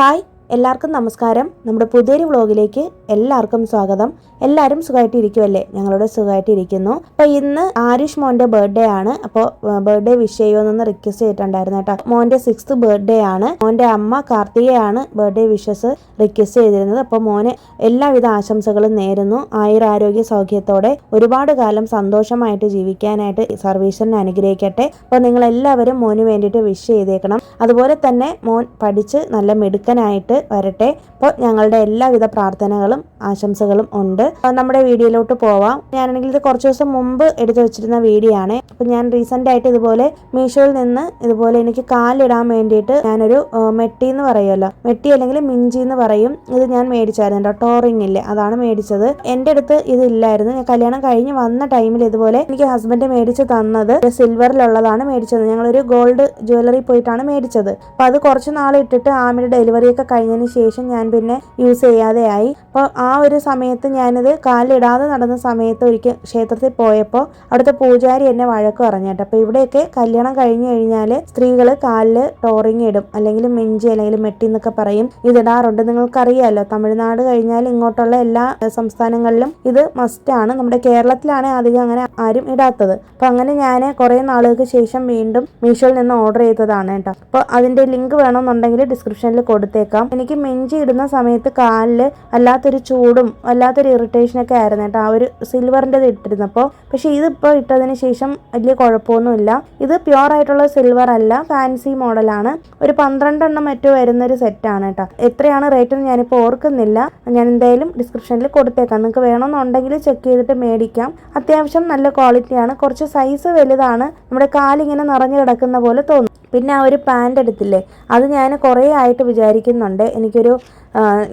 Hi എല്ലാവർക്കും നമസ്കാരം. നമ്മുടെ പുതിയൊരു വ്ളോഗിലേക്ക് എല്ലാവർക്കും സ്വാഗതം. എല്ലാവരും സുഖമായിട്ട് ഇരിക്കുമല്ലേ? ഞങ്ങളുടെ സുഖമായിട്ട് ഇരിക്കുന്നു. അപ്പോൾ ഇന്ന് ആരുഷ് മോൻ്റെ ബർത്ത്ഡേ ആണ്. അപ്പോൾ ബർത്ത്ഡേ വിഷ് ചെയ്യുമെന്നൊന്ന് റിക്വസ്റ്റ് ചെയ്തിട്ടുണ്ടായിരുന്നു കേട്ടോ. മോൻ്റെ 6th ബർത്ത്ഡേ ആണ്. മോൻ്റെ അമ്മ കാർത്തികയാണ് ബർത്ത്ഡേ വിഷസ് റിക്വസ്റ്റ് ചെയ്തിരുന്നത്. അപ്പോൾ മോന് എല്ലാവിധ ആശംസകളും നേരുന്നു. ആയുരാരോഗ്യ സൗഖ്യത്തോടെ ഒരുപാട് കാലം സന്തോഷമായിട്ട് ജീവിക്കാനായിട്ട് സർവീശ്വരനെ അനുഗ്രഹിക്കട്ടെ. അപ്പോൾ നിങ്ങളെല്ലാവരും മോന് വേണ്ടിയിട്ട് വിഷ് ചെയ്തേക്കണം. അതുപോലെ തന്നെ മോൻ പഠിച്ച് നല്ല മിടുക്കനായിട്ട് വരട്ടെ. അപ്പോൾ ഞങ്ങളുടെ എല്ലാവിധ പ്രാർത്ഥനകളും ആശംസകളും ഉണ്ട്. നമ്മുടെ വീഡിയോയിലോട്ട് പോവാം. ഞാനാണെങ്കിൽ ഇത് കുറച്ച് ദിവസം മുമ്പ് എടുത്തു വെച്ചിരുന്ന വീഡിയോ ആണ്. അപ്പോൾ ഞാൻ റീസെൻ്റ് ആയിട്ട് ഇതുപോലെ മീഷോയിൽ നിന്ന് ഇതുപോലെ എനിക്ക് കാലിടാൻ വേണ്ടിയിട്ട് ഞാനൊരു മെട്ടി എന്ന് പറയുമല്ലോ, മെട്ടി അല്ലെങ്കിൽ മിഞ്ചി എന്ന് പറയും, ഇത് ഞാൻ മേടിച്ചായിരുന്നു. ടോറിങ് ഇല്ലേ, അതാണ് മേടിച്ചത്. എൻ്റെ അടുത്ത് ഇതില്ലായിരുന്നു. ഞാൻ കല്യാണം കഴിഞ്ഞ് വന്ന ടൈമിൽ ഇതുപോലെ എനിക്ക് ഹസ്ബൻഡ് മേടിച്ച് തന്നത് സിൽവറിലുള്ളതാണ് മേടിച്ചത്. ഞങ്ങളൊരു ഗോൾഡ് ജ്വല്ലറി പോയിട്ടാണ് മേടിച്ചത്. അപ്പോൾ അത് കുറച്ച് നാൾ ഇട്ടിട്ട് ആമിയുടെ ഡെലിവറിയൊക്കെ കഴിഞ്ഞതിന് ശേഷം ഞാൻ പിന്നെ യൂസ് ചെയ്യാതെ ആയി. അപ്പോൾ ആ ഒരു സമയത്ത് ഞാനിത് കാലിടാതെ നടന്ന സമയത്ത് ഒരിക്കൽ ക്ഷേത്രത്തിൽ പോയപ്പോൾ അവിടുത്തെ പൂജാരി എന്നെ വഴക്ക് പറഞ്ഞിട്ട്. അപ്പോൾ ഇവിടെയൊക്കെ കല്യാണം കഴിഞ്ഞു കഴിഞ്ഞാൽ സ്ത്രീകൾ കാലിൽ ടോറിങ് ഇടും, അല്ലെങ്കിൽ മിഞ്ചി അല്ലെങ്കിൽ മെട്ടി എന്നൊക്കെ പറയും, ഇതിടാറുണ്ട്. നിങ്ങൾക്കറിയാമല്ലോ, തമിഴ്നാട് കഴിഞ്ഞാൽ ഇങ്ങോട്ടുള്ള എല്ലാ സംസ്ഥാനങ്ങളിലും ഇത് മസ്റ്റാണ്. നമ്മുടെ കേരളത്തിലാണ് അധികം അങ്ങനെ ആരും ഇടാത്തത്. അപ്പോൾ അങ്ങനെ ഞാൻ കുറേ നാളുകൾക്ക് ശേഷം വീണ്ടും മീഷോയിൽ നിന്ന് ഓർഡർ ചെയ്തതാണ് കേട്ടോ. അപ്പോൾ അതിൻ്റെ ലിങ്ക് വേണമെന്നുണ്ടെങ്കിൽ ഡിസ്ക്രിപ്ഷനിൽ കൊടുത്തേക്കാം. എനിക്ക് മിഞ്ചി ഇടുന്ന സമയത്ത് കാലിൽ വല്ലാത്തൊരു ചൂടും വല്ലാത്തൊരു ഇറിറ്റേഷനൊക്കെ ആയിരുന്നു കേട്ടോ, ആ ഒരു സിൽവറിൻ്റെത് ഇട്ടിരുന്നപ്പോൾ. പക്ഷേ ഇതിപ്പോൾ ഇട്ടതിന് ശേഷം വലിയ കുഴപ്പമൊന്നുമില്ല. ഇത് പ്യുവർ ആയിട്ടുള്ള സിൽവർ അല്ല, ഫാൻസി മോഡലാണ്. ഒരു 12 എണ്ണം മറ്റോ വരുന്നൊരു സെറ്റാണ് കേട്ടോ. എത്രയാണ് റേറ്റ് എന്ന് ഞാനിപ്പോൾ ഓർക്കുന്നില്ല. ഞാൻ എന്തായാലും ഡിസ്ക്രിപ്ഷനിൽ കൊടുത്തേക്കാം. നിങ്ങൾക്ക് വേണമെന്നുണ്ടെങ്കിൽ ചെക്ക് ചെയ്തിട്ട് മേടിക്കാം. അത്യാവശ്യം നല്ല ക്വാളിറ്റിയാണ്. കുറച്ച് സൈസ് വലുതാണ്. നമ്മുടെ കാലിങ്ങനെ നിറഞ്ഞു കിടക്കുന്ന പോലെ തോന്നും. പിന്നെ ആ ഒരു പാൻ്റ് എടുത്തില്ലേ, അത് ഞാൻ കുറേ ആയിട്ട് വിചാരിക്കുന്നുണ്ട്. എനിക്കൊരു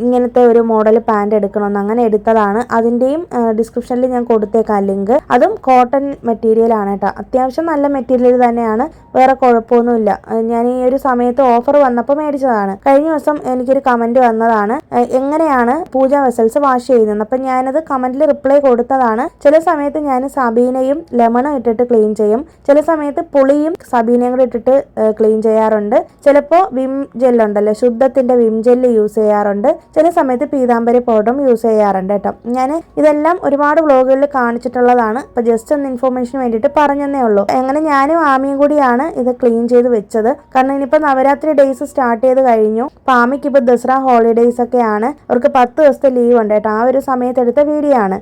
ഇങ്ങനത്തെ ഒരു മോഡൽ പാൻ്റ് എടുക്കണമെന്ന്. അങ്ങനെ എടുത്തതാണ്. അതിൻ്റെയും ഡിസ്ക്രിപ്ഷനിൽ ഞാൻ കൊടുത്തേക്കാം ലിങ്ക്. അതും കോട്ടൺ മെറ്റീരിയൽ ആണ് കേട്ടോ. അത്യാവശ്യം നല്ല മെറ്റീരിയൽ തന്നെയാണ്, വേറെ കുഴപ്പമൊന്നുമില്ല. ഞാൻ ഈ ഒരു സമയത്ത് ഓഫർ വന്നപ്പോൾ മേടിച്ചതാണ്. കഴിഞ്ഞ ദിവസം എനിക്കൊരു കമൻറ്റ് വന്നതാണ്, എങ്ങനെയാണ് പൂജാ വെസൽസ് വാഷ് ചെയ്യുന്നത്. അപ്പം ഞാനത് കമൻറ്റിൽ റിപ്ലൈ കൊടുത്തതാണ്. ചില സമയത്ത് ഞാൻ സബീനയും ലെമണും ഇട്ടിട്ട് ക്ലീൻ ചെയ്യും. ചില സമയത്ത് പുളിയും സബീനയും കൂടി ഇട്ടിട്ട് ക്ലീൻ ചെയ്യാറുണ്ട്. ചിലപ്പോൾ വിം ജെല്ലുണ്ടല്ലോ, ശുദ്ധത്തിൻ്റെ വിം ജെല്ല് യൂസ് ചെയ്യാറുണ്ട്. ചില സമയത്ത് പീതാംബരി പൗഡറും യൂസ് ചെയ്യാറുണ്ട് കേട്ടോ. ഞാൻ ഇതെല്ലാം ഒരുപാട് വ്ളോഗുകളിൽ കാണിച്ചിട്ടുള്ളതാണ്. അപ്പോൾ ജസ്റ്റ് ഒന്ന് ഇൻഫോർമേഷന് വേണ്ടിയിട്ട് പറഞ്ഞതേ ഉള്ളൂ. അങ്ങനെ ഞാനും ആമിയും കൂടിയാണ് ഇത് ക്ലീൻ ചെയ്ത് വെച്ചത്. കാരണം ഇനിയിപ്പോൾ നവരാത്രി ഡേയ്സ് സ്റ്റാർട്ട് ചെയ്ത് കഴിഞ്ഞു. അപ്പോൾ ആമിക്ക് ഇപ്പോൾ ദസറ ഹോളിഡേയ്സ് ഒക്കെയാണ്. അവർക്ക് 10 ദിവസത്തെ ലീവ് ഉണ്ട് കേട്ടോ. ആ ഒരു സമയത്ത് എടുത്ത വീഡിയോ ആണ്.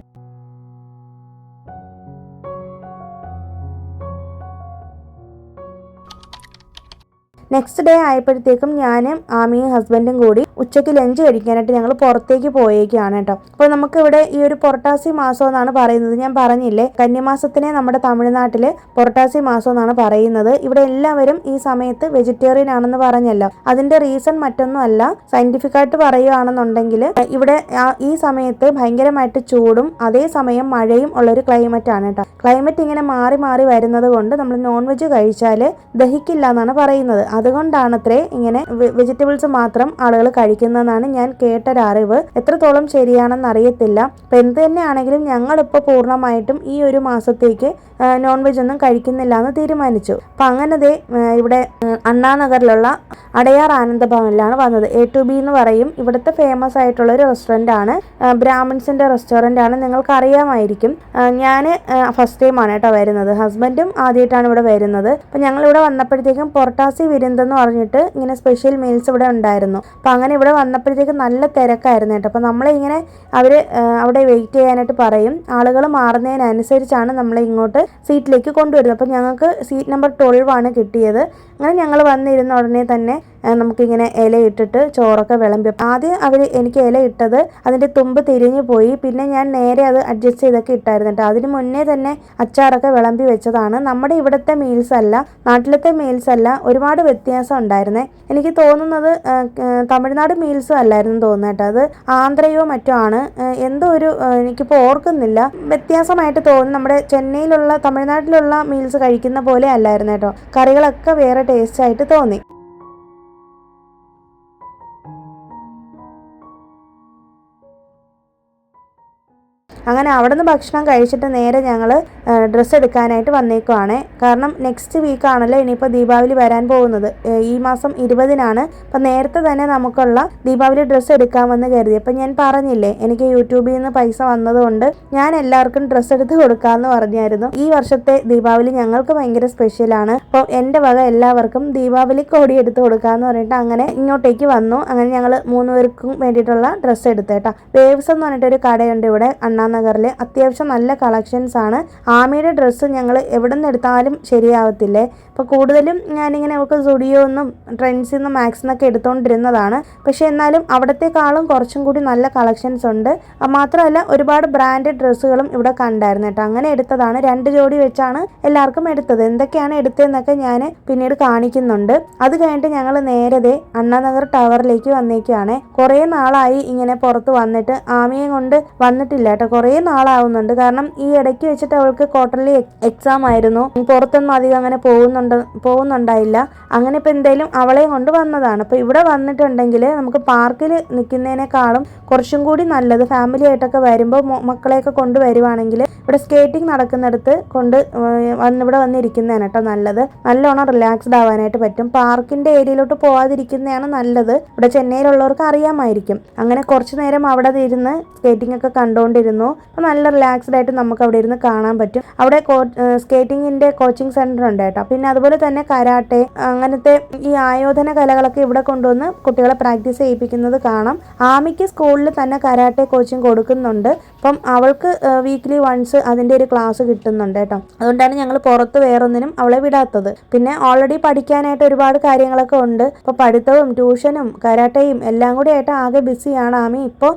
നെക്സ്റ്റ് ഡേ ആയപ്പോഴത്തേക്കും ഞാനും ആമിയും ഹസ്ബൻഡും കൂടി ഉച്ചയ്ക്ക് ലഞ്ച് കഴിക്കാനായിട്ട് ഞങ്ങൾ പുറത്തേക്ക് പോയേക്കാണ് കേട്ടോ. അപ്പോൾ നമുക്കിവിടെ ഈ ഒരു പൊറട്ടാസി മാസം എന്നാണ് പറയുന്നത്. ഞാൻ പറഞ്ഞില്ലേ, കന്നിമാസത്തിനെ നമ്മുടെ നാട്ടിൽ പൊറട്ടാസി മാസം എന്നാണ് പറയുന്നത്. ഇവിടെ എല്ലാവരും ഈ സമയത്ത് വെജിറ്റേറിയൻ ആണെന്ന് പറഞ്ഞല്ലോ. അതിൻ്റെ റീസൺ മറ്റൊന്നും അല്ല, സയന്റിഫിക് ആയിട്ട് പറയുകയാണെന്നുണ്ടെങ്കിൽ ഇവിടെ ഈ സമയത്ത് ഭയങ്കരമായിട്ട് ചൂടും അതേസമയം മഴയും ഉള്ളൊരു ക്ലൈമറ്റ് ആണ് കേട്ടോ. ക്ലൈമറ്റ് ഇങ്ങനെ മാറി മാറി വരുന്നത് കൊണ്ട് നമ്മൾ നോൺ വെജ് കഴിച്ചാൽ ദഹിക്കില്ല എന്നാണ് പറയുന്നത്. അതുകൊണ്ടാണത്രേ ഇങ്ങനെ വെജിറ്റബിൾസ് മാത്രം ആളുകൾ കഴിക്കുന്നതെന്നാണ് ഞാൻ കേട്ടൊരറിവ്. എത്രത്തോളം ശരിയാണെന്ന് അറിയത്തില്ല. അപ്പം എന്ത് തന്നെയാണെങ്കിലും ഞങ്ങളിപ്പോൾ പൂർണ്ണമായിട്ടും ഈ ഒരു മാസത്തേക്ക് നോൺ വെജ് ഒന്നും കഴിക്കുന്നില്ല എന്ന് തീരുമാനിച്ചു. അപ്പം അങ്ങനെ ഇവിടെ അണ്ണാനഗറിലുള്ള അടയാർ ആനന്ദഭവനിലാണ് വന്നത്. A2B എന്ന് പറയും. ഇവിടുത്തെ ഫേമസ് ആയിട്ടുള്ള ഒരു റെസ്റ്റോറൻ്റ് ആണ്, ബ്രാഹ്മിൻസിൻ്റെ റെസ്റ്റോറൻ്റ് ആണ്. നിങ്ങൾക്ക് അറിയാമായിരിക്കും. ഞാൻ ഫസ്റ്റ് ടൈമാണ് കേട്ടോ വരുന്നത്. ഹസ്ബൻഡും ആദ്യമായിട്ടാണ് ഇവിടെ വരുന്നത്. അപ്പം ഞങ്ങളിവിടെ വന്നപ്പോഴത്തേക്കും പൊറട്ടാസി വിരുന്നെന്ന് പറഞ്ഞിട്ട് ഇങ്ങനെ സ്പെഷ്യൽ മീൽസ് ഇവിടെ ഉണ്ടായിരുന്നു. അപ്പം അങ്ങനെ ഇവിടെ വന്നപ്പോഴത്തേക്കും നല്ല തിരക്കായിരുന്നു കേട്ടോ. അപ്പം നമ്മളിങ്ങനെ അവർ അവിടെ വെയിറ്റ് ചെയ്യാനായിട്ട് പറയും. ആളുകൾ മാറുന്നതിനനുസരിച്ചാണ് നമ്മളെ ഇങ്ങോട്ട് സീറ്റിലേക്ക് കൊണ്ടുവരുന്നത്. അപ്പം ഞങ്ങൾക്ക് സീറ്റ് നമ്പർ 12 ആണ് കിട്ടിയത്. അങ്ങനെ ഞങ്ങൾ വന്നിരുന്ന ഉടനെ തന്നെ നമുക്കിങ്ങനെ ഇല ഇട്ടിട്ട് ചോറൊക്കെ വിളമ്പി. ആദ്യം അവർ എനിക്ക് ഇല ഇട്ടത് അതിൻ്റെ തുമ്പ് തിരിഞ്ഞു പോയി. പിന്നെ ഞാൻ നേരെ അത് അഡ്ജസ്റ്റ് ചെയ്തൊക്കെ ഇട്ടായിരുന്നു കേട്ടോ. അതിന് മുന്നേ തന്നെ അച്ചാറൊക്കെ വിളമ്പി വെച്ചതാണ്. നമ്മുടെ ഇവിടുത്തെ മീൽസ് അല്ല, നാട്ടിലത്തെ മീൽസ് അല്ല, ഒരുപാട് വ്യത്യാസം ഉണ്ടായിരുന്നേ. എനിക്ക് തോന്നുന്നത് തമിഴ്നാട് മീൽസും അല്ലായിരുന്നു തോന്നുന്നു കേട്ടോ. അത് ആന്ധ്രയോ മറ്റോ ആണ്. എന്തോ ഒരു എനിക്കിപ്പോൾ ഓർക്കുന്നില്ല, വ്യത്യാസമായിട്ട് തോന്നുന്നു. നമ്മുടെ ചെന്നൈയിലുള്ള തമിഴ്നാട്ടിലുള്ള മീൽസ് കഴിക്കുന്ന പോലെ അല്ലായിരുന്നു കേട്ടോ. കറികളൊക്കെ വേറെ ടേസ്റ്റ് ആയിട്ട് തോന്നി. അങ്ങനെ അവിടെ നിന്ന് ഭക്ഷണം കഴിച്ചിട്ട് നേരെ ഞങ്ങൾ ഡ്രസ്സ് എടുക്കാനായിട്ട് വന്നേക്കുവാണ്. കാരണം നെക്സ്റ്റ് വീക്കാണല്ലോ ഇനിയിപ്പോൾ ദീപാവലി വരാൻ പോകുന്നത്. ഈ മാസം 20-നാണ്. അപ്പം നേരത്തെ തന്നെ നമുക്കുള്ള ദീപാവലി ഡ്രസ്സ് എടുക്കാമെന്ന് കരുതി. അപ്പം ഞാൻ പറഞ്ഞില്ലേ, എനിക്ക് യൂട്യൂബിൽ നിന്ന് പൈസ വന്നതുകൊണ്ട് ഞാൻ എല്ലാവർക്കും ഡ്രസ്സ് എടുത്ത് കൊടുക്കാമെന്ന് പറഞ്ഞായിരുന്നു. ഈ വർഷത്തെ ദീപാവലി ഞങ്ങൾക്ക് ഭയങ്കര സ്പെഷ്യലാണ്. അപ്പോൾ എൻ്റെ വക എല്ലാവർക്കും ദീപാവലി കോടി എടുത്ത് കൊടുക്കാമെന്ന് പറഞ്ഞിട്ട് അങ്ങനെ ഇങ്ങോട്ടേക്ക് വന്നു. അങ്ങനെ ഞങ്ങൾ 3 പേർക്കും വേണ്ടിയിട്ടുള്ള ഡ്രസ്സ് എടുത്തേട്ടാ. വേവ്സ് എന്ന് പറഞ്ഞിട്ടൊരു കടയുണ്ട് ഇവിടെ അണ്ണാനഗറിൽ. അത്യാവശ്യം നല്ല കളക്ഷൻസ് ആണ്. ആമിയുടെ ഡ്രസ്സ് ഞങ്ങൾ എവിടെ നിന്ന് എടുത്താലും ശരിയാവത്തില്ലേ. അപ്പോൾ കൂടുതലും ഞാനിങ്ങനെ അവൾക്ക് സുഡിയോന്നും ട്രെൻഡ്സിൽ നിന്നും മാക്സിന്നൊക്കെ എടുത്തുകൊണ്ടിരുന്നതാണ്. പക്ഷേ എന്നാലും അവിടത്തെക്കാളും കുറച്ചും കൂടി നല്ല കളക്ഷൻസ് ഉണ്ട്. മാത്രമല്ല ഒരുപാട് ബ്രാൻഡഡ് ഡ്രസ്സുകളും ഇവിടെ കണ്ടായിരുന്നു കേട്ടോ. അങ്ങനെ എടുത്തതാണ്. 2 ജോഡി വെച്ചാണ് എല്ലാവർക്കും എടുത്തത്. എന്തൊക്കെയാണ് എടുത്തതെന്നൊക്കെ ഞാൻ പിന്നീട് കാണിക്കുന്നുണ്ട്. അത് കഴിഞ്ഞിട്ട് ഞങ്ങൾ നേരത്തെ അണ്ണാനഗർ ടവറിലേക്ക് വന്നേക്കുകയാണ്. കുറേ നാളായി ഇങ്ങനെ പുറത്ത് വന്നിട്ട്. ആമിയെ കൊണ്ട് വന്നിട്ടില്ല കേട്ടോ, കുറേ നാളാവുന്നുണ്ട്. കാരണം ഈ ഇടയ്ക്ക് വെച്ചിട്ട് അവൾക്ക് ക്വാർട്ടർലി എക്സാം ആയിരുന്നു. പുറത്തൊന്നും അധികം അങ്ങനെ പോകുന്നുണ്ടായില്ല. അങ്ങനെ ഇപ്പം എന്തായാലും അവളെയും കൊണ്ട് വന്നതാണ്. അപ്പോൾ ഇവിടെ വന്നിട്ടുണ്ടെങ്കിൽ നമുക്ക് പാർക്കിൽ നിൽക്കുന്നതിനേക്കാളും കുറച്ചും കൂടി നല്ലത് ഫാമിലി ആയിട്ടൊക്കെ വരുമ്പോൾ മക്കളെയൊക്കെ കൊണ്ടുവരുവാണെങ്കിൽ ഇവിടെ സ്കേറ്റിംഗ് നടക്കുന്നിടത്ത് ഇവിടെ വന്നിരിക്കുന്നതാണ് കേട്ടോ നല്ലത്. നല്ലോണം റിലാക്സ്ഡ് ആവാനായിട്ട് പറ്റും. പാർക്കിൻ്റെ ഏരിയയിലോട്ട് പോവാതിരിക്കുന്നതാണ് നല്ലത്. ഇവിടെ ചെന്നൈയിലുള്ളവർക്ക് അറിയാമായിരിക്കും. അങ്ങനെ കുറച്ച് നേരം അവിടെ ഇരുന്ന് സ്കേറ്റിംഗ് ഒക്കെ കണ്ടുകൊണ്ടിരുന്നു. അപ്പോൾ നല്ല റിലാക്സ്ഡ് ആയിട്ട് നമുക്ക് അവിടെ ഇരുന്ന് കാണാൻ പറ്റും. അവിടെ സ്കേറ്റിങ്ങിൻ്റെ കോച്ചിങ് സെൻറ്റർ ഉണ്ട് കേട്ടോ. പിന്നെ അതുപോലെ തന്നെ കരാട്ടെ അങ്ങനത്തെ ഈ ആയോധന കലകളൊക്കെ ഇവിടെ കൊണ്ടുവന്ന് കുട്ടികളെ പ്രാക്ടീസ് ചെയ്യിപ്പിക്കുന്നത് കാണാം. ആമിക്ക് സ്കൂളിൽ തന്നെ കരാട്ടെ കോച്ചിങ് കൊടുക്കുന്നുണ്ട്. അപ്പം അവൾക്ക് വീക്ക്ലി വൺസ് അതിൻ്റെ ഒരു ക്ലാസ് കിട്ടുന്നുണ്ട് കേട്ടോ. അതുകൊണ്ടാണ് ഞങ്ങൾ പുറത്ത് വേറൊന്നിനും അവളെ വിടാത്തത്. പിന്നെ ഓൾറെഡി പഠിക്കാനായിട്ട് ഒരുപാട് കാര്യങ്ങളൊക്കെ ഉണ്ട്. ഇപ്പോൾ പഠിത്തവും ട്യൂഷനും കരാട്ടയും എല്ലാം കൂടി ആയിട്ട് ആകെ ബിസിയാണ് ആമി. ഇപ്പോൾ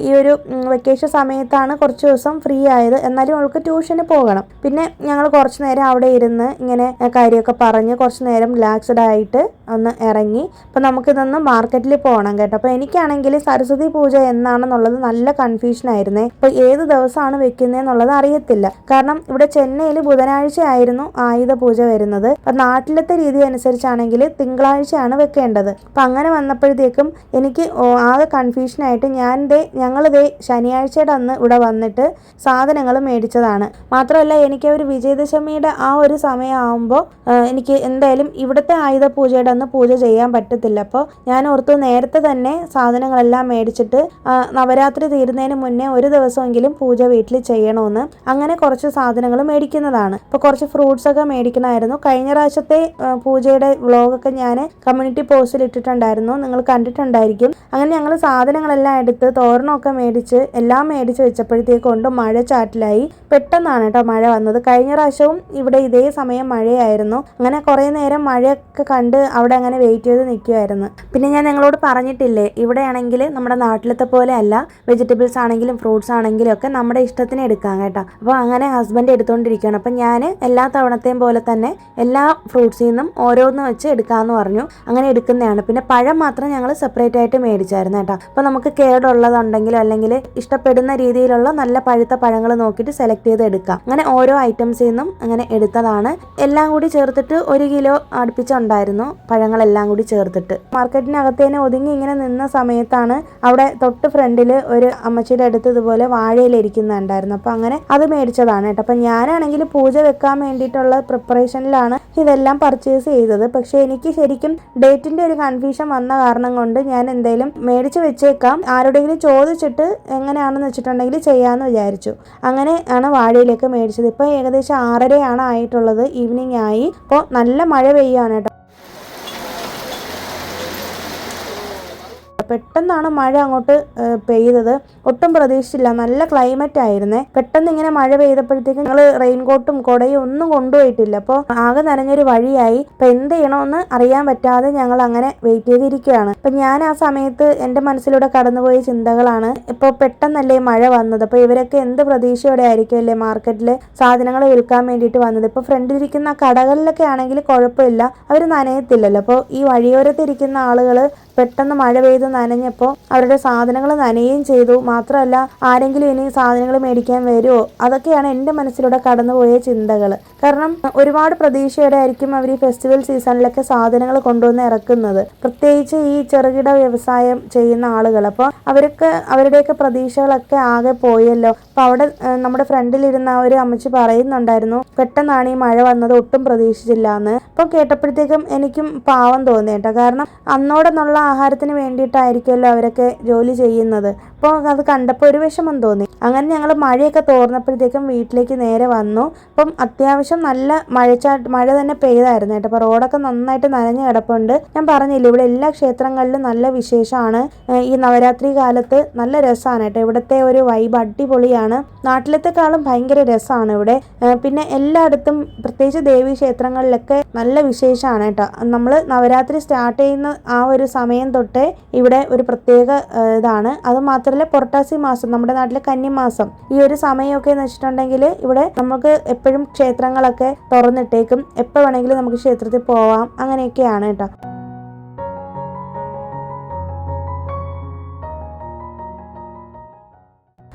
ഈ ഒരു വെക്കേഷൻ സമയത്താണ് കുറച്ച് ദിവസം ഫ്രീ ആയത്. എന്നാലും അവൾക്ക് ട്യൂഷന് പോകണം. പിന്നെ ഞങ്ങൾ കുറച്ച് നേരം അവിടെ ഇരുന്ന് ഇങ്ങനെ കാര്യമൊക്കെ പറഞ്ഞ് കുറച്ച് നേരം റിലാക്സ്ഡ് ആയിട്ട് ഒന്ന് ഇറങ്ങി. അപ്പോൾ നമുക്കിതൊന്ന് മാർക്കറ്റിൽ പോകണം കേട്ടോ. അപ്പോൾ എനിക്കാണെങ്കിൽ സരസ്വതി പൂജ എന്നാണെന്നുള്ളത് നല്ല കൺഫ്യൂഷൻ ആയിരുന്നേ. അപ്പോൾ ഏത് ദിവസമാണ് വെക്കുന്നതെന്നുള്ളത് അറിയത്തില്ല. കാരണം ഇവിടെ ചെന്നൈയിൽ ബുധനാഴ്ച ആയിരുന്നു ആയുധ പൂജ വരുന്നത്. അപ്പം നാട്ടിലത്തെ രീതി അനുസരിച്ചാണെങ്കിൽ തിങ്കളാഴ്ചയാണ് വെക്കേണ്ടത്. അപ്പം അങ്ങനെ വന്നപ്പോഴത്തേക്കും എനിക്ക് ആകെ കൺഫ്യൂഷനായിട്ട് ഞങ്ങളിതേ ശനിയാഴ്ചയുടെ അന്ന് ഇവിടെ വന്നിട്ട് സാധനങ്ങൾ മേടിച്ചതാണ്. മാത്രമല്ല എനിക്ക് ഒരു വിജയദശമിയുടെ ആ ഒരു സമയമാകുമ്പോൾ എനിക്ക് എന്തായാലും ഇവിടുത്തെ ആയുധ പൂജയുടെ അന്ന് പൂജ ചെയ്യാൻ പറ്റത്തില്ല. അപ്പോൾ ഞാൻ ഓർത്തു നേരത്തെ തന്നെ സാധനങ്ങളെല്ലാം മേടിച്ചിട്ട് നവരാത്രി തീരുന്നതിന് മുന്നേ ഒരു ദിവസമെങ്കിലും പൂജ വീട്ടിൽ ചെയ്യണമെന്ന്. അങ്ങനെ കുറച്ച് സാധനങ്ങൾ മേടിക്കുന്നതാണ്. ഇപ്പോൾ കുറച്ച് ഫ്രൂട്ട്സ് ഒക്കെ മേടിക്കണമായിരുന്നു. കഴിഞ്ഞ പ്രാവശ്യത്തെ പൂജയുടെ വ്ളോഗൊക്കെ ഞാൻ കമ്മ്യൂണിറ്റി പോസ്റ്റിൽ ഇട്ടിട്ടുണ്ടായിരുന്നു, നിങ്ങൾ കണ്ടിട്ടുണ്ടായിരിക്കും. അങ്ങനെ ഞങ്ങൾ സാധനങ്ങളെല്ലാം എടുത്ത് തോരണമൊക്കെ എല്ലാം മേടിച്ച് വെച്ചപ്പോഴത്തേക്കൊണ്ട് മഴ ചാറ്റിലായി. പെട്ടെന്നാണ് കേട്ടോ മഴ വന്നത്. കഴിഞ്ഞ പ്രാവശ്യവും ഇവിടെ ഇതേ സമയം മഴയായിരുന്നു. അങ്ങനെ കുറേ നേരം മഴയൊക്കെ കണ്ട് അവിടെ അങ്ങനെ വെയിറ്റ് ചെയ്ത് നിൽക്കുമായിരുന്നു. പിന്നെ ഞാൻ നിങ്ങളോട് പറഞ്ഞിട്ടില്ലേ, ഇവിടെയാണെങ്കിൽ നമ്മുടെ നാട്ടിലത്തെ പോലെ അല്ല, വെജിറ്റബിൾസ് ആണെങ്കിലും ഫ്രൂട്ട്സ് ആണെങ്കിലും ഒക്കെ നമ്മുടെ ഇഷ്ടത്തിന് എടുക്കാം കേട്ടോ. അപ്പോൾ അങ്ങനെ ഹസ്ബൻഡ് എടുത്തുകൊണ്ടിരിക്കുകയാണ്. അപ്പം ഞാൻ എല്ലാ തവണത്തെയും പോലെ തന്നെ എല്ലാ ഫ്രൂട്ട്സിൽ നിന്നും ഓരോന്ന് വെച്ച് എടുക്കാമെന്ന് പറഞ്ഞു. അങ്ങനെ എടുക്കുന്നതാണ്. പിന്നെ പഴം മാത്രം ഞങ്ങൾ സെപ്പറേറ്റ് ആയിട്ട് മേടിച്ചായിരുന്നു കേട്ടോ. അപ്പോൾ നമുക്ക് കേടുള്ളതുണ്ടെങ്കിലോ അല്ലെങ്കിൽ ഇഷ്ടപ്പെടുന്ന രീതിയിലുള്ള നല്ല പഴുത്ത പഴങ്ങൾ നോക്കിയിട്ട് സെലക്ട് ചെയ്ത് എടുക്കാം. അങ്ങനെ ഓരോ ഐറ്റംസിൽ നിന്നും അങ്ങനെ എടുത്തതാണ്. എല്ലാം കൂടി ചേർത്തിട്ട് 1 കിലോ അടുപ്പിച്ചുണ്ടായിരുന്നു പഴങ്ങളെല്ലാം കൂടി ചേർത്തിട്ട്. മാർക്കറ്റിനകത്തേനെ ഒതുങ്ങി ഇങ്ങനെ നിന്ന സമയത്താണ് അവിടെ തൊട്ട് ഫ്രണ്ടിൽ ഒരു അമ്മച്ചിയുടെ അടുത്ത് ഇതുപോലെ വാഴയിലിരിക്കുന്നുണ്ടായിരുന്നു. അപ്പോൾ അങ്ങനെ അത് മേടിച്ചതാണ് കേട്ടോ. അപ്പം ഞാനാണെങ്കിൽ പൂജ വെക്കാൻ വേണ്ടിയിട്ടുള്ള പ്രിപ്പറേഷനിലാണ് ഇതെല്ലാം പർച്ചേസ് ചെയ്തത്. പക്ഷേ എനിക്ക് ശരിക്കും ഡേറ്റിൻ്റെ ഒരു കൺഫ്യൂഷൻ വന്ന കാരണം കൊണ്ട് ഞാൻ എന്തായാലും മേടിച്ച് വെച്ചേക്കാം, ആരോടെങ്കിലും ചോദിച്ചിട്ട് എങ്ങനെയാണെന്ന് വെച്ചിട്ടുണ്ടെങ്കിൽ ചെയ്യാമെന്ന് വിചാരിച്ചു. അങ്ങനെ ആണ് വാഴയിലേക്ക് മേടിച്ചത്. ഇപ്പോൾ ഏകദേശം 6:30 ആയിട്ടുള്ളത്, ഈവനിങ് ആയി. അപ്പോൾ നല്ല മഴ പെയ്യാണ് കേട്ടോ. പെട്ടെന്നാണ് മഴ അങ്ങോട്ട് പെയ്തത്. ഒട്ടും പ്രതീക്ഷിച്ചില്ല. നല്ല ക്ലൈമറ്റ് ആയിരുന്നേ. പെട്ടെന്ന് ഇങ്ങനെ മഴ പെയ്തപ്പോഴത്തേക്കും ഞങ്ങൾ റെയിൻകോട്ടും കുടയും ഒന്നും കൊണ്ടുപോയിട്ടില്ല. അപ്പോൾ ആകെ നനഞ്ഞൊരു വഴിയായി. അപ്പോൾ എന്ത് ചെയ്യണമെന്ന് അറിയാൻ പറ്റാതെ ഞങ്ങൾ അങ്ങനെ വെയിറ്റ് ചെയ്തിരിക്കുകയാണ്. അപ്പം ഞാൻ ആ സമയത്ത് എൻ്റെ മനസ്സിലൂടെ കടന്നുപോയ ചിന്തകളാണ്, ഇപ്പോൾ പെട്ടെന്നല്ലേ മഴ വന്നത്, അപ്പോൾ ഇവരൊക്കെ എന്ത് പ്രതീക്ഷയോടെ ആയിരിക്കും അല്ലേ മാർക്കറ്റിൽ സാധനങ്ങൾ വിൽക്കാൻ വേണ്ടിയിട്ട് വന്നത്. ഇപ്പോൾ ഫ്രണ്ടിലിരിക്കുന്ന കടകളിലൊക്കെ ആണെങ്കിൽ കുഴപ്പമില്ല, അവർ നനയത്തില്ലല്ലോ. അപ്പോൾ ഈ വഴിയോരത്തിരിക്കുന്ന ആളുകൾ പെട്ടെന്ന് മഴ പെയ്ത് നനഞ്ഞപ്പോൾ അവരുടെ സാധനങ്ങൾ നനയുകയും ചെയ്തു. മാത്രമല്ല ആരെങ്കിലും ഇനി സാധനങ്ങൾ മേടിക്കാൻ വരുമോ, അതൊക്കെയാണ് എൻ്റെ മനസ്സിലൂടെ കടന്നുപോയ ചിന്തകൾ. കാരണം ഒരുപാട് പ്രതീക്ഷയോടെ ആയിരിക്കും അവർ ഈ ഫെസ്റ്റിവൽ സീസണിലൊക്കെ സാധനങ്ങൾ കൊണ്ടുവന്ന് ഇറക്കുന്നത്, പ്രത്യേകിച്ച് ഈ ചെറുകിട വ്യവസായം ചെയ്യുന്ന ആളുകൾ. അപ്പോൾ അവരുടെയൊക്കെ പ്രതീക്ഷകളൊക്കെ ആകെ പോയല്ലോ. അപ്പോൾ അവിടെ നമ്മുടെ ഫ്രണ്ടിലിരുന്ന ഒരു അമ്മച്ചി പറയുന്നുണ്ടായിരുന്നു, പെട്ടെന്നാണ് ഈ മഴ വന്നത്, ഒട്ടും പ്രതീക്ഷിച്ചില്ല എന്ന്. അപ്പോൾ കേട്ടപ്പോഴത്തേക്കും എനിക്കും പാവം തോന്നി കേട്ടോ. കാരണം അന്നോടെന്നുള്ള ആഹാരത്തിന് വേണ്ടിയിട്ടായിരിക്കുമല്ലോ അവരൊക്കെ ജോലി ചെയ്യുന്നത്. അപ്പോൾ അത് കണ്ടപ്പോൾ ഒരു വിഷമം തോന്നി. അങ്ങനെ ഞങ്ങൾ മഴയൊക്കെ തോർന്നപ്പോഴത്തേക്കും വീട്ടിലേക്ക് നേരെ വന്നു. അപ്പം അത്യാവശ്യം നല്ല മഴ തന്നെ പെയ്തായിരുന്നു കേട്ടോ. അപ്പോൾ റോഡൊക്കെ നന്നായിട്ട് നനഞ്ഞു കിടപ്പുണ്ട്. ഞാൻ പറഞ്ഞില്ല, ഇവിടെ എല്ലാ ക്ഷേത്രങ്ങളിലും നല്ല വിശേഷമാണ്. ഈ നവരാത്രി കാലത്ത് നല്ല രസമാണ് കേട്ടോ. ഇവിടുത്തെ ഒരു വൈബ് അടിപൊളിയാണ്. നാട്ടിലത്തെക്കാളും ഭയങ്കര രസമാണ് ഇവിടെ. പിന്നെ എല്ലായിടത്തും പ്രത്യേകിച്ച് ദേവീ ക്ഷേത്രങ്ങളിലൊക്കെ നല്ല വിശേഷമാണ് കേട്ടോ. നമ്മൾ നവരാത്രി സ്റ്റാർട്ട് ചെയ്യുന്ന ആ ഒരു സമയം തൊട്ടേ ഇവിടെ ഒരു പ്രത്യേക ഇതാണ്. അത് മാത്രമല്ല പുരട്ടാസി മാസം, നമ്മുടെ നാട്ടിലെ കന്നിമാസം, ഈ ഒരു സമയമൊക്കെ എന്ന് വെച്ചിട്ടുണ്ടെങ്കിൽ ഇവിടെ നമുക്ക് എപ്പോഴും ക്ഷേത്രങ്ങളൊക്കെ തുറന്നിട്ടേക്കും. എപ്പോൾ വേണമെങ്കിലും നമുക്ക് ക്ഷേത്രത്തിൽ പോവാം, അങ്ങനെയൊക്കെയാണ് കേട്ടോ.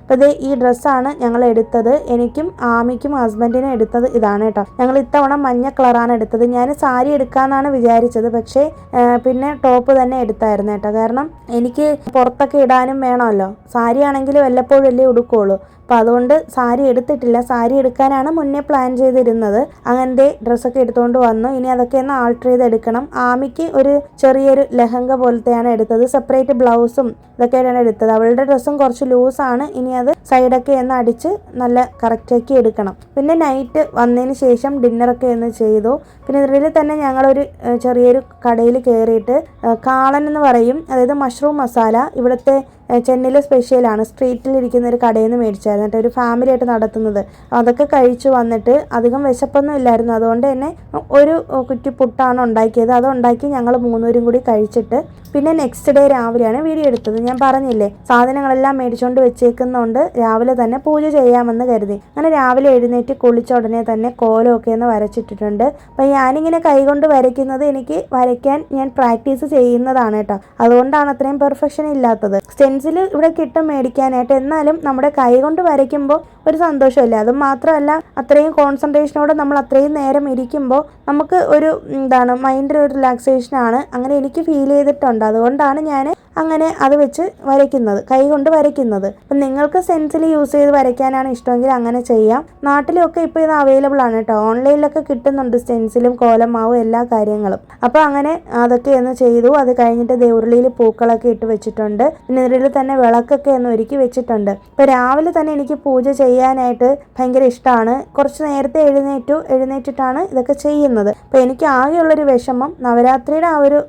അപ്പോൾ ഇത് ഈ ഡ്രസ്സാണ് ഞങ്ങൾ എടുത്തത്. എനിക്കും ആമിക്കും ഹസ്ബൻഡിനും എടുത്തത് ഇതാണ് കേട്ടോ. ഞങ്ങൾ ഇത്തവണ മഞ്ഞ കളറാണ് എടുത്തത്. ഞാൻ സാരി എടുക്കാമെന്നാണ് വിചാരിച്ചത്, പക്ഷേ പിന്നെ ടോപ്പ് തന്നെ എടുത്തായിരുന്നു കേട്ടോ. കാരണം എനിക്ക് പുറത്തൊക്കെ ഇടാനും വേണമല്ലോ. സാരി ആണെങ്കിൽ വല്ലപ്പോഴും അല്ലേ ഉടുക്കുള്ളൂ. അപ്പോൾ അതുകൊണ്ട് സാരി എടുത്തിട്ടില്ല. സാരി എടുക്കാനാണ് മുന്നേ പ്ലാൻ ചെയ്തിരുന്നത്. അങ്ങനത്തെ ഡ്രസ്സൊക്കെ എടുത്തുകൊണ്ട് വന്നു. ഇനി അതൊക്കെ ഒന്ന് ആൾട്ടർ ചെയ്ത് എടുക്കണം. ആമിക്ക് ഒരു ചെറിയൊരു ലെഹങ്ക പോലത്തെയാണ് എടുത്തത്. സെപ്പറേറ്റ് ബ്ലൗസും ഇതൊക്കെയാണ് എടുത്തത്. അവളുടെ ഡ്രസ്സും കുറച്ച് ലൂസാണ്. ഇനി അത് സൈഡൊക്കെ ഒന്ന് അടിച്ച് നല്ല കറക്റ്റാക്കി എടുക്കണം. പിന്നെ നൈറ്റ് വന്നതിന് ശേഷം ഡിന്നറൊക്കെ ഒന്ന് ചെയ്തു. പിന്നെ ഇതിൽ തന്നെ ഞങ്ങളൊരു ചെറിയൊരു കടയിൽ കയറിയിട്ട് കാളൻ എന്ന് പറയും, അതായത് മഷ്റൂം മസാല, ഇവിടുത്തെ ചെന്നൈയിലെ സ്പെഷ്യലാണ്. സ്ട്രീറ്റിലിരിക്കുന്ന ഒരു കടയിൽ നിന്ന് മേടിച്ചായിരുന്നു കേട്ടോ, ഒരു ഫാമിലി ആയിട്ട് നടത്തുന്നത്. അതൊക്കെ കഴിച്ചു വന്നിട്ട് അധികം വിശപ്പൊന്നും ഇല്ലായിരുന്നു. അതുകൊണ്ട് തന്നെ ഒരു കുറ്റി പുട്ടാണ് ഉണ്ടാക്കിയത്. അതുണ്ടാക്കി ഞങ്ങൾ മൂന്നുപേരും കൂടി കഴിച്ചിട്ട് പിന്നെ നെക്സ്റ്റ് ഡേ രാവിലെയാണ് വീഡിയോ എടുത്തത്. ഞാൻ പറഞ്ഞില്ലേ, സാധനങ്ങളെല്ലാം മേടിച്ചുകൊണ്ട് വെച്ചേക്കുന്നതുകൊണ്ട് രാവിലെ തന്നെ പൂജ ചെയ്യാമെന്ന് കരുതി. അങ്ങനെ രാവിലെ എഴുന്നേറ്റ് കുളിച്ച ഉടനെ തന്നെ കോലമൊക്കെ ഒന്ന് വരച്ചിട്ടിട്ടുണ്ട്. അപ്പം ഞാനിങ്ങനെ കൈകൊണ്ട് വരയ്ക്കുന്നത് എനിക്ക് വരയ്ക്കാൻ ഞാൻ പ്രാക്ടീസ് ചെയ്യുന്നതാണ് കേട്ടോ. അതുകൊണ്ടാണ് അത്രയും പെർഫെക്ഷൻ ഇല്ലാത്തത്. സ്റ്റെൻസിൽ ഇവിടെ കിട്ടും മേടിക്കാനായിട്ട്. എന്നാലും നമ്മുടെ കൈ കൊണ്ട് വരയ്ക്കുമ്പോൾ ഒരു സന്തോഷമല്ലേ. അത് മാത്രമല്ല അത്രയും കോൺസെൻട്രേഷനോടെ നമ്മൾ അത്രയും നേരം ഇരിക്കുമ്പോൾ നമുക്ക് ഒരു മൈൻഡിൽ ഒരു റിലാക്സേഷനാണ്. അങ്ങനെ എനിക്ക് ഫീൽ ചെയ്തിട്ടുണ്ട്. അതുകൊണ്ടാണ് ഞാൻ അങ്ങനെ അത് വെച്ച് വരയ്ക്കുന്നത്, കൈ കൊണ്ട് വരയ്ക്കുന്നത്. അപ്പം നിങ്ങൾക്ക് സെൻസിൽ യൂസ് ചെയ്ത് വരയ്ക്കാനാണ് ഇഷ്ടമെങ്കിൽ അങ്ങനെ ചെയ്യാം. നാട്ടിലൊക്കെ ഇപ്പോൾ ഇത് അവൈലബിൾ ആണ് കേട്ടോ. ഓൺലൈനിലൊക്കെ കിട്ടുന്നുണ്ട് സ്റ്റെൻസിലും കോലമാവും എല്ലാ കാര്യങ്ങളും. അപ്പോൾ അങ്ങനെ അതൊക്കെ ഒന്ന് ചെയ്തു. അത് കഴിഞ്ഞിട്ട് ഉരുളിയിൽ പൂക്കളൊക്കെ ഇട്ട് വെച്ചിട്ടുണ്ട്. പിന്നെ ഇതിൽ തന്നെ വിളക്കൊക്കെ ഒന്ന് ഒരുക്കി വെച്ചിട്ടുണ്ട്. ഇപ്പോൾ രാവിലെ തന്നെ എനിക്ക് പൂജ ചെയ്യാനായിട്ട് ഭയങ്കര ഇഷ്ടമാണ്. കുറച്ച് നേരത്തെ എഴുന്നേറ്റിട്ടാണ് ഇതൊക്കെ ചെയ്യുന്നത്. അപ്പോൾ എനിക്ക് ആകെയുള്ളൊരു വിഷമം നവരാത്രിയുടെ ആ ഒരു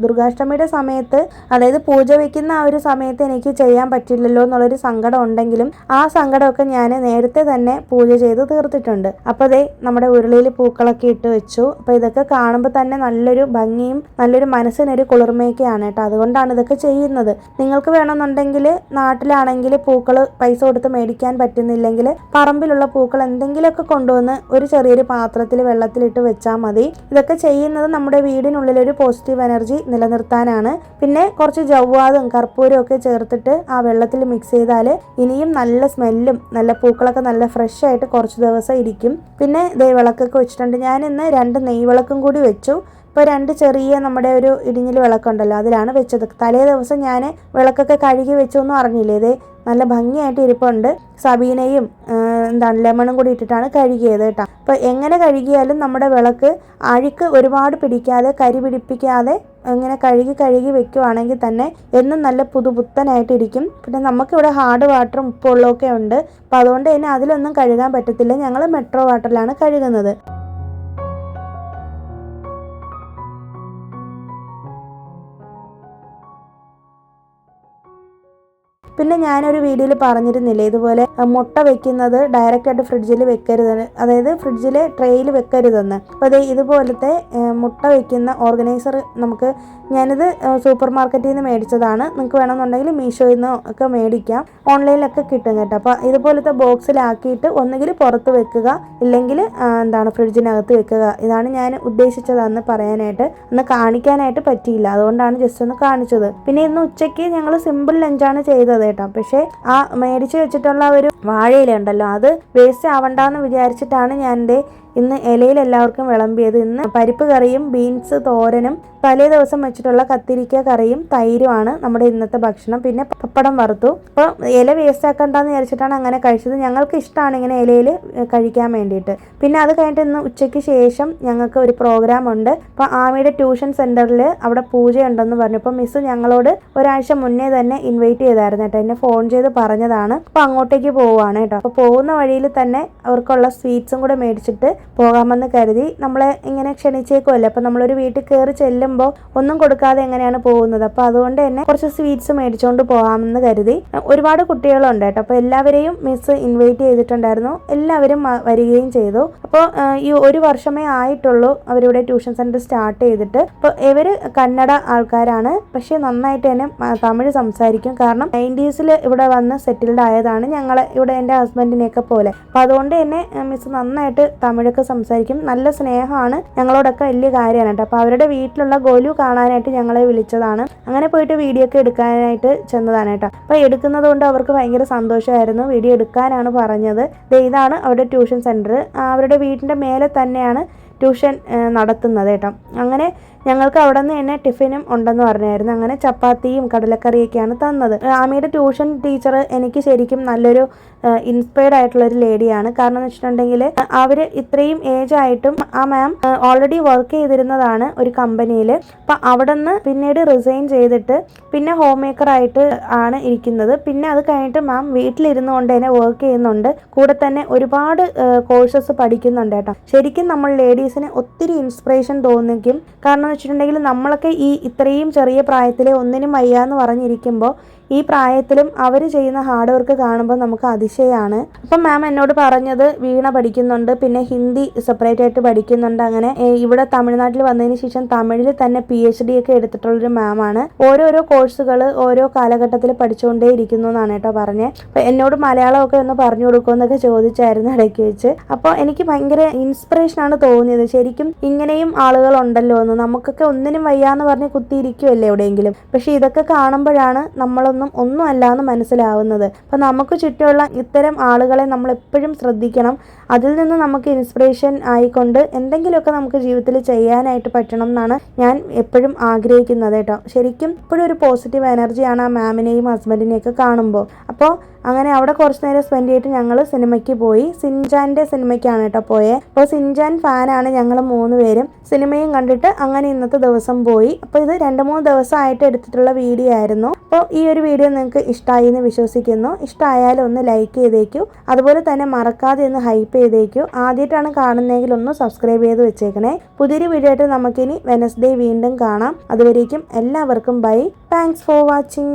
ദുർഗാഷ്ടമിയുടെ സമയത്ത്, അതായത് പൂജ വയ്ക്കുന്ന ആ ഒരു സമയത്ത് എനിക്ക് ചെയ്യാൻ പറ്റില്ലല്ലോ എന്നുള്ളൊരു സങ്കടം ഉണ്ടെങ്കിലും ആ സങ്കടമൊക്കെ ഞാൻ നേരത്തെ തന്നെ പൂജ ചെയ്ത് തീർത്തിട്ടുണ്ട്. അപ്പോൾ അതേ നമ്മുടെ ഉരുളിയിൽ പൂക്കളൊക്കെ ഇട്ട് വെച്ചു. അപ്പോൾ ഇതൊക്കെ കാണുമ്പോൾ തന്നെ നല്ലൊരു ഭംഗിയും നല്ലൊരു മനസ്സിനൊരു കുളിർമയൊക്കെയാണ് കേട്ടോ. അതുകൊണ്ടാണ് ഇതൊക്കെ ചെയ്യുന്നത്. നിങ്ങൾക്ക് വേണമെന്നുണ്ടെങ്കിൽ നാട്ടിലാണെങ്കിൽ പൂക്കൾ പൈസ കൊടുത്ത് മേടിക്കാൻ പറ്റുന്നില്ലെങ്കിൽ പറമ്പിലുള്ള പൂക്കൾ എന്തെങ്കിലുമൊക്കെ കൊണ്ടുവന്ന് ഒരു ചെറിയൊരു പാത്രത്തിൽ വെള്ളത്തിലിട്ട് വെച്ചാൽ മതി. ഇതൊക്കെ ചെയ്യുന്നത് നമ്മുടെ വീടിനുള്ളിലൊരു പോസിറ്റീവ് എനർജി നിലനിർത്താനാണ്. പിന്നെ കുറച്ച് ജവ്വാതും കർപ്പൂരവും ഒക്കെ ചേർത്തിട്ട് ആ വെള്ളത്തിൽ മിക്സ് ചെയ്താൽ ഇനിയും നല്ല സ്മെല്ലും നല്ല പൂക്കളൊക്കെ നല്ല ഫ്രഷ് ആയിട്ട് കുറച്ച് ദിവസം ഇരിക്കും. പിന്നെ വിളക്കൊക്കെ വെച്ചിട്ടുണ്ട്. ഞാൻ ഇന്ന് 2 നെയ് വിളക്കും കൂടി വെച്ചു. ഇപ്പോൾ 2 ചെറിയ നമ്മുടെ ഒരു ഇടിഞ്ഞിൽ വിളക്കുണ്ടല്ലോ, അതിലാണ് വെച്ചത്. തലേ ദിവസം ഞാൻ വിളക്കൊക്കെ കഴുകി വെച്ചൊന്നും അറിഞ്ഞില്ലേ. ഇതേ നല്ല ഭംഗിയായിട്ട് ഇരിപ്പുണ്ട്. സബീനയും ലെമണും കൂടി ഇട്ടിട്ടാണ് കഴുകിയത് കേട്ടോ. അപ്പോൾ എങ്ങനെ കഴുകിയാലും നമ്മുടെ വിളക്ക് അഴുക്ക് ഒരുപാട് പിടിക്കാതെ കരി പിടിപ്പിക്കാതെ ഇങ്ങനെ കഴുകി വെക്കുവാണെങ്കിൽ തന്നെ എന്നും നല്ല പുതുപുത്തനായിട്ടിരിക്കും. പിന്നെ നമുക്കിവിടെ ഹാർഡ് വാട്ടറും ഉപ്പുവെള്ളമൊക്കെ ഉണ്ട്. അപ്പോൾ അതുകൊണ്ട് തന്നെ അതിലൊന്നും കഴുകാൻ പറ്റത്തില്ല. ഞങ്ങൾ മെട്രോ വാട്ടറിലാണ് കഴുകുന്നത്. പിന്നെ ഞാനൊരു വീഡിയോയിൽ പറഞ്ഞിരുന്നില്ലേ ഇതുപോലെ മുട്ട വെക്കുന്നത് ഡയറക്റ്റായിട്ട് ഫ്രിഡ്ജിൽ വെക്കരുതെന്ന്, അതായത് ഫ്രിഡ്ജിൽ ട്രേയിൽ വെക്കരുതെന്ന്. അപ്പോൾ അതേ ഇതുപോലത്തെ മുട്ട വെക്കുന്ന ഓർഗനൈസർ ഞാനിത് സൂപ്പർ മാർക്കറ്റിൽ നിന്ന് മേടിച്ചതാണ്. നിങ്ങൾക്ക് വേണമെന്നുണ്ടെങ്കിൽ മീഷോയിൽ നിന്ന് ഒക്കെ മേടിക്കാം, ഓൺലൈനിലൊക്കെ കിട്ടും കേട്ടോ. അപ്പോൾ ഇതുപോലത്തെ ബോക്സിലാക്കിയിട്ട് ഒന്നുകിൽ പുറത്ത് വെക്കുക, ഇല്ലെങ്കിൽ ഫ്രിഡ്ജിനകത്ത് വെക്കുക. ഇതാണ് ഞാൻ ഉദ്ദേശിച്ചതെന്ന് പറയാനായിട്ട്. അന്ന് കാണിക്കാനായിട്ട് പറ്റിയില്ല, അതുകൊണ്ടാണ് ജസ്റ്റ് ഒന്ന് കാണിച്ചത്. പിന്നെ ഇന്ന് ഉച്ചയ്ക്ക് ഞങ്ങൾ സിമ്പിൾ ലഞ്ചാണ് ചെയ്തത് കേട്ടോ. പക്ഷേ ആ മേടിച്ച് വെച്ചിട്ടുള്ള ഒരു വാഴയില ഉണ്ടല്ലോ, അത് വേസ്റ്റ് ആവണ്ടെന്ന് വിചാരിച്ചിട്ടാണ് ഞാൻ ഇന്ന് ഇലയിൽ എല്ലാവർക്കും വിളമ്പിയത്. ഇന്ന് പരിപ്പ് കറിയും ബീൻസ് തോരനും തലേ ദിവസം വെച്ചിട്ടുള്ള കത്തിരിക്ക കറിയും തൈരുമാണ് നമ്മുടെ ഇന്നത്തെ ഭക്ഷണം. പിന്നെ പപ്പടം വറുത്തു. അപ്പോൾ ഇല വേസ്റ്റ് ആക്കണ്ടെന്ന് വിചാരിച്ചിട്ടാണ് അങ്ങനെ കഴിച്ചത്. ഞങ്ങൾക്ക് ഇഷ്ടമാണ് ഇങ്ങനെ ഇലയിൽ കഴിക്കാൻ വേണ്ടിയിട്ട്. പിന്നെ അത് കഴിഞ്ഞിട്ട് ഇന്ന് ഉച്ചയ്ക്ക് ശേഷം ഞങ്ങൾക്ക് ഒരു പ്രോഗ്രാം ഉണ്ട്. അപ്പോൾ ആമിയുടെ ട്യൂഷൻ സെൻറ്ററിൽ അവിടെ പൂജയുണ്ടെന്ന് പറഞ്ഞു. അപ്പോൾ മിസ്സ് ഞങ്ങളോട് ഒരാഴ്ച മുന്നേ തന്നെ ഇൻവൈറ്റ് ചെയ്തായിരുന്നു കേട്ടോ, എന്നെ ഫോൺ ചെയ്ത് പറഞ്ഞതാണ്. അപ്പോൾ അങ്ങോട്ടേക്ക് പോവുകയാണ് കേട്ടോ. അപ്പോൾ പോകുന്ന വഴിയിൽ തന്നെ അവർക്കുള്ള സ്വീറ്റ്സും കൂടെ മേടിച്ചിട്ട് പോകാമെന്ന് കരുതി. നമ്മളെ ഇങ്ങനെ ക്ഷണിച്ചേക്കുമല്ലേ, അപ്പോൾ നമ്മളൊരു വീട്ടിൽ കയറി ചെല്ലുമ്പോൾ ഒന്നും കൊടുക്കാതെ എങ്ങനെയാണ് പോകുന്നത്. അപ്പോൾ അതുകൊണ്ട് തന്നെ കുറച്ച് സ്വീറ്റ്സ് മേടിച്ചുകൊണ്ട് പോകാമെന്ന് കരുതി. ഒരുപാട് കുട്ടികളുണ്ട് കേട്ടോ, അപ്പോൾ എല്ലാവരെയും മിസ് ഇൻവൈറ്റ് ചെയ്തിട്ടുണ്ടായിരുന്നു. എല്ലാവരും വരികയും ചെയ്തു. അപ്പോൾ ഈ ഒരു വർഷമേ ആയിട്ടുള്ളൂ അവരിവിടെ ട്യൂഷൻ സെൻറ്റർ സ്റ്റാർട്ട് ചെയ്തിട്ട്. അപ്പോൾ ഇവർ കന്നഡ ആൾക്കാരാണ്, പക്ഷേ നന്നായിട്ട് തന്നെ തമിഴ് സംസാരിക്കും. കാരണം 90s ഇവിടെ വന്ന് സെറ്റിൽഡ് ആയതാണ് ഇവിടെ എൻ്റെ ഹസ്ബൻഡിനെയൊക്കെ പോലെ. അപ്പോൾ അതുകൊണ്ട് തന്നെ മിസ് നന്നായിട്ട് തമിഴൊക്കെ സംസാരിക്കും. നല്ല സ്നേഹമാണ്, ഞങ്ങളോടൊക്കെ വലിയ കാര്യമാണ് കേട്ടോ. അപ്പോൾ അവരുടെ വീട്ടിലുള്ള ഗോലു കാണാനായിട്ട് ഞങ്ങളെ വിളിച്ചതാണ്. അങ്ങനെ പോയിട്ട് വീഡിയോ ഒക്കെ എടുക്കാനായിട്ട് ചെന്നതാണ് കേട്ടോ. അപ്പോൾ എടുക്കുന്നത് കൊണ്ട് അവർക്ക് ഭയങ്കര സന്തോഷമായിരുന്നു. വീഡിയോ എടുക്കാനാണ് പറഞ്ഞത്. ഇതാണ് അവരുടെ ട്യൂഷൻ സെൻറ്റർ. അവരുടെ വീടിൻ്റെ മേലെ തന്നെയാണ് ട്യൂഷൻ നടത്തുന്നത് കേട്ടോ. അങ്ങനെ ഞങ്ങൾക്ക് അവിടെ നിന്ന് തന്നെ ടിഫിനും ഉണ്ടെന്ന് പറഞ്ഞായിരുന്നു. അങ്ങനെ ചപ്പാത്തിയും കടലക്കറിയൊക്കെയാണ് തന്നത്. ആമിയുടെ ട്യൂഷൻ ടീച്ചർ എനിക്ക് ശരിക്കും നല്ലൊരു ഇൻസ്പയർഡ് ആയിട്ടുള്ളൊരു ലേഡിയാണ്. കാരണം എന്ന് വെച്ചിട്ടുണ്ടെങ്കിൽ അവർ ഇത്രയും ഏജ് ആയിട്ടും ആ മാം ഓൾറെഡി വർക്ക് ചെയ്തിരുന്നതാണ് ഒരു കമ്പനിയിൽ. അപ്പം അവിടെ നിന്ന് പിന്നീട് റിസൈൻ ചെയ്തിട്ട് പിന്നെ ഹോം മേക്കറായിട്ട് ആണ് ഇരിക്കുന്നത്. പിന്നെ അത് കഴിഞ്ഞിട്ട് മാം വീട്ടിലിരുന്നു കൊണ്ട് തന്നെ വർക്ക് ചെയ്യുന്നുണ്ട്. കൂടെ തന്നെ ഒരുപാട് കോഴ്സസ് പഠിക്കുന്നുണ്ട് കേട്ടോ. ശരിക്കും നമ്മൾ ലേഡീസിന് ഒത്തിരി ഇൻസ്പിറേഷൻ തോന്നിക്കും. കാരണം വെച്ചിട്ടുണ്ടെങ്കിൽ നമ്മളൊക്കെ ഇത്രയും ചെറിയ പ്രായത്തിൽ ഒന്നിനും വയ്യാന്ന് പറഞ്ഞിരിക്കുമ്പോൾ ഈ പ്രായത്തിലും അവർ ചെയ്യുന്ന ഹാർഡ് വർക്ക് കാണുമ്പോൾ നമുക്ക് അതിശയമാണ്. അപ്പം മാം എന്നോട് പറഞ്ഞത് വീണ പഠിക്കുന്നുണ്ട്, പിന്നെ ഹിന്ദി സെപ്പറേറ്റ് ആയിട്ട് പഠിക്കുന്നുണ്ട്. അങ്ങനെ ഇവിടെ തമിഴ്നാട്ടിൽ വന്നതിന് ശേഷം തമിഴിൽ തന്നെ PhD ഒക്കെ എടുത്തിട്ടുള്ളൊരു മാമാണ്. ഓരോരോ കോഴ്സുകൾ ഓരോ കാലഘട്ടത്തിൽ പഠിച്ചുകൊണ്ടേ ഇരിക്കുന്നു എന്നാണ് കേട്ടോ പറഞ്ഞത്. അപ്പം എന്നോട് മലയാളമൊക്കെ ഒന്ന് പറഞ്ഞു കൊടുക്കുമെന്നൊക്കെ ചോദിച്ചായിരുന്നു ഇടയ്ക്ക് വെച്ച്. അപ്പോൾ എനിക്ക് ഭയങ്കര ഇൻസ്പിറേഷനാണ് തോന്നിയത്. ശരിക്കും ഇങ്ങനെയും ആളുകളുണ്ടല്ലോ എന്ന്. നമുക്കൊക്കെ ഒന്നിനും വയ്യാന്ന് പറഞ്ഞ് കുത്തിയിരിക്കുമല്ലേ എവിടെയെങ്കിലും. പക്ഷെ ഇതൊക്കെ കാണുമ്പോഴാണ് ഒന്നും അല്ല എന്ന് മനസ്സിലാവുന്നത്. അപ്പം നമുക്ക് ചുറ്റുമുള്ള ഇത്തരം ആളുകളെ നമ്മൾ എപ്പോഴും ശ്രദ്ധിക്കണം. അതിൽ നിന്ന് നമുക്ക് ഇൻസ്പിറേഷൻ ആയിക്കൊണ്ട് എന്തെങ്കിലുമൊക്കെ നമുക്ക് ജീവിതത്തിൽ ചെയ്യാനായിട്ട് പറ്റണം എന്നാണ് ഞാൻ എപ്പോഴും ആഗ്രഹിക്കുന്നത് കേട്ടോ. ശരിക്കും ഇപ്പോഴും ഒരു പോസിറ്റീവ് എനർജിയാണ് ആ മാമിനെയും ഹസ്ബൻഡിനെയൊക്കെ കാണുമ്പോൾ. അപ്പോൾ അങ്ങനെ അവിടെ കുറച്ച് നേരം സ്പെൻഡ് ചെയ്തിട്ട് ഞങ്ങൾ സിനിമയ്ക്ക് പോയി. സിൻചാൻ്റെ സിനിമയ്ക്കാണ് കേട്ടോ പോയത്. അപ്പോൾ സിൻചാൻ ഫാനാണ് ഞങ്ങൾ 3 പേരും. സിനിമയും കണ്ടിട്ട് അങ്ങനെ ഇന്നത്തെ ദിവസം പോയി. അപ്പോൾ ഇത് 2-3 ദിവസമായിട്ട് എടുത്തിട്ടുള്ള വീഡിയോ ആയിരുന്നു. അപ്പോൾ ഈ ഒരു വീഡിയോ നിങ്ങൾക്ക് ഇഷ്ടമായി എന്ന് വിശ്വസിക്കുന്നു. ഇഷ്ടമായാലും ഒന്ന് ലൈക്ക് ചെയ്തേക്കൂ. അതുപോലെ തന്നെ മറക്കാതെ ഒന്ന് ഹൈപ്പ് ചെയ്തേക്കൂ. ആദ്യമായിട്ടാണ് കാണുന്നതെങ്കിൽ ഒന്ന് സബ്സ്ക്രൈബ് ചെയ്ത് വെച്ചേക്കണേ. പുതിയൊരു വീഡിയോ ആയിട്ട് നമുക്കിനി വെനസ്ഡേ വീണ്ടും കാണാം. അതുവരേക്കും എല്ലാവർക്കും ബൈ. Thanks for watching.